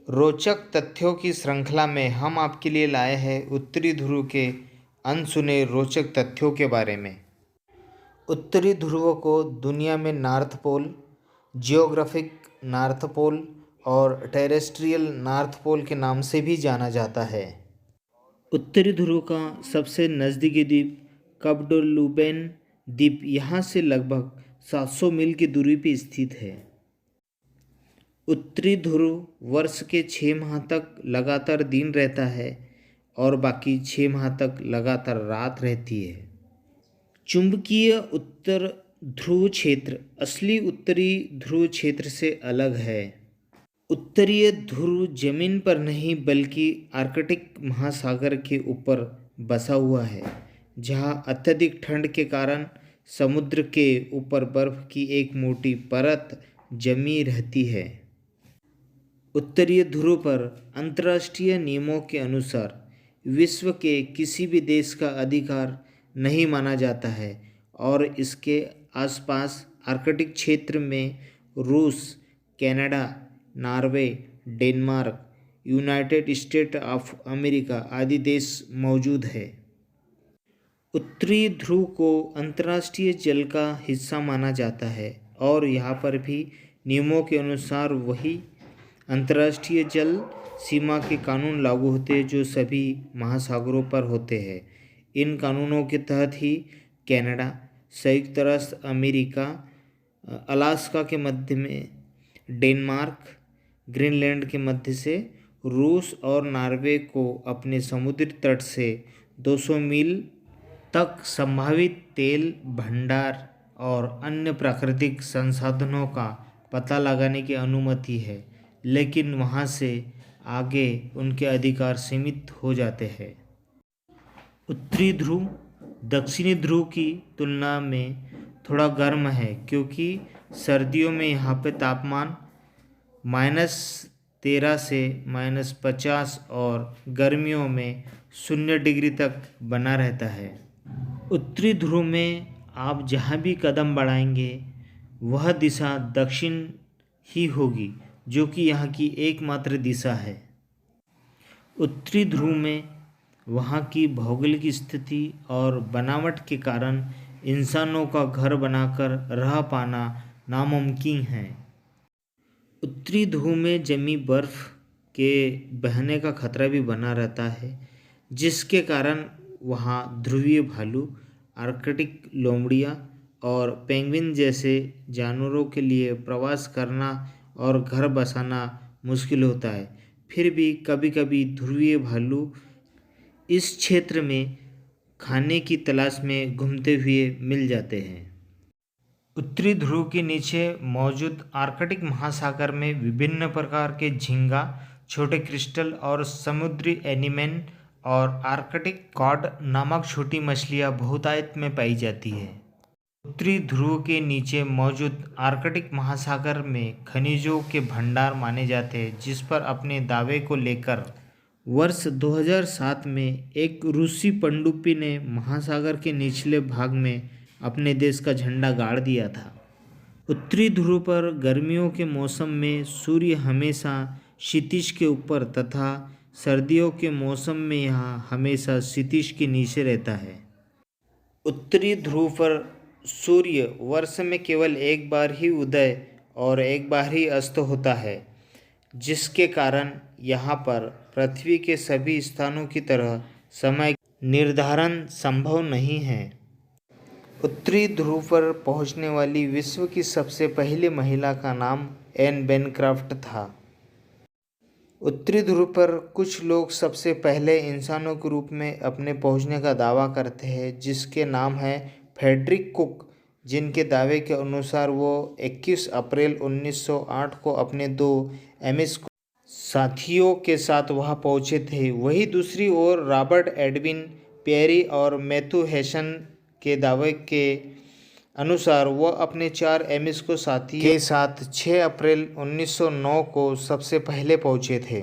रोचक तथ्यों की श्रृंखला में हम आपके लिए लाए हैं उत्तरी ध्रुव के अनसुने रोचक तथ्यों के बारे में। उत्तरी ध्रुव को दुनिया में north pole, geographic north pole और टेरेस्ट्रियल नॉर्थ पोल के नाम से भी जाना जाता है। उत्तरी ध्रुव का सबसे नज़दीकी द्वीप कप्डोलुबेन द्वीप यहाँ से लगभग 700 मील की दूरी पर स्थित है। उत्तरी ध्रुव वर्ष के 6 माह तक लगातार दिन रहता है और बाकी 6 माह तक लगातार रात रहती है। चुंबकीय उत्तर ध्रुव क्षेत्र असली उत्तरी ध्रुव क्षेत्र से अलग है। उत्तरीय ध्रुव जमीन पर नहीं बल्कि आर्कटिक महासागर के ऊपर बसा हुआ है, जहां अत्यधिक ठंड के कारण समुद्र के ऊपर बर्फ की एक मोटी परत जमी रहती है। उत्तरीय ध्रुव पर अंतर्राष्ट्रीय नियमों के अनुसार विश्व के किसी भी देश का अधिकार नहीं माना जाता है और इसके आसपास आर्कटिक क्षेत्र में रूस, Canada, Norway, Denmark, United state of America आदि देश मौजूद है। उत्तरी ध्रुव को अंतर्राष्ट्रीय जल का हिस्सा माना जाता है और यहाँ पर भी नियमों के अनुसार वही अंतर्राष्ट्रीय जल सीमा के कानून लागू होते हैं जो सभी महासागरों पर होते हैं। इन कानूनों के तहत ही कनाडा, संयुक्त राष्ट्र अमेरिका, अलास्का के मध्य में डेनमार्क, ग्रीनलैंड के मध्य से रूस और नॉर्वे को अपने समुद्री तट से 200 मील तक संभावित तेल भंडार और अन्य प्राकृतिक संसाधनों का पता लगाने की अनुमति है, लेकिन वहाँ से आगे उनके अधिकार सीमित हो जाते हैं। उत्तरी ध्रुव दक्षिणी ध्रुव की तुलना में थोड़ा गर्म है क्योंकि सर्दियों में यहाँ पे तापमान -13 से -50 और गर्मियों में 0 डिग्री तक बना रहता है। उत्तरी ध्रुव में आप जहाँ भी कदम बढ़ाएंगे वह दिशा दक्षिण ही होगी, जो कि यहाँ की एकमात्र दिशा है। उत्तरी ध्रुव में वहाँ की भौगोलिक स्थिति और बनावट के कारण इंसानों का घर बनाकर रह पाना नामुमकिन है। उत्तरी ध्रुव में जमी बर्फ के बहने का खतरा भी बना रहता है, जिसके कारण वहाँ ध्रुवीय भालू, आर्कटिक लोमड़ियाँ और पेंगुइन जैसे जानवरों के लिए प्रवास करना और घर बसाना मुश्किल होता है। फिर भी कभी कभी ध्रुवीय भालू इस क्षेत्र में खाने की तलाश में घूमते हुए मिल जाते हैं। उत्तरी ध्रुव के नीचे मौजूद आर्कटिक महासागर में विभिन्न प्रकार के झींगा, छोटे क्रिस्टल और समुद्री एनीमेन और आर्कटिक कॉड नामक छोटी मछलियाँ बहुतायत में पाई जाती है। उत्तरी ध्रुव के नीचे मौजूद आर्कटिक महासागर में खनिजों के भंडार माने जाते हैं, जिस पर अपने दावे को लेकर वर्ष 2007 में एक रूसी पनडुब्बी ने महासागर के निचले भाग में अपने देश का झंडा गाड़ दिया था। उत्तरी ध्रुव पर गर्मियों के मौसम में सूर्य हमेशा क्षितिज के ऊपर तथा सर्दियों के मौसम में यहाँ हमेशा क्षितिज के नीचे रहता है। उत्तरी ध्रुव पर सूर्य वर्ष में केवल एक बार ही उदय और एक बार ही अस्त होता है, जिसके कारण यहाँ पर पृथ्वी के सभी स्थानों की तरह समय निर्धारण संभव नहीं है। उत्तरी ध्रुव पर पहुँचने वाली विश्व की सबसे पहली महिला का नाम एन बैनक्रॉफ्ट था। उत्तरी ध्रुव पर कुछ लोग सबसे पहले इंसानों के रूप में अपने पहुँचने का दावा करते हैं, जिसके नाम है फ्रेडरिक कुक, जिनके दावे के अनुसार वो 21 अप्रैल 1908 को अपने 2 एमिस साथियों के साथ वहां पहुंचे थे। वहीं दूसरी ओर रॉबर्ट एडविन पेरी और मैथ्यू हेसन के दावे के अनुसार वह अपने 4 एमिस को साथी के साथ 6 अप्रैल 1909 को सबसे पहले पहुंचे थे।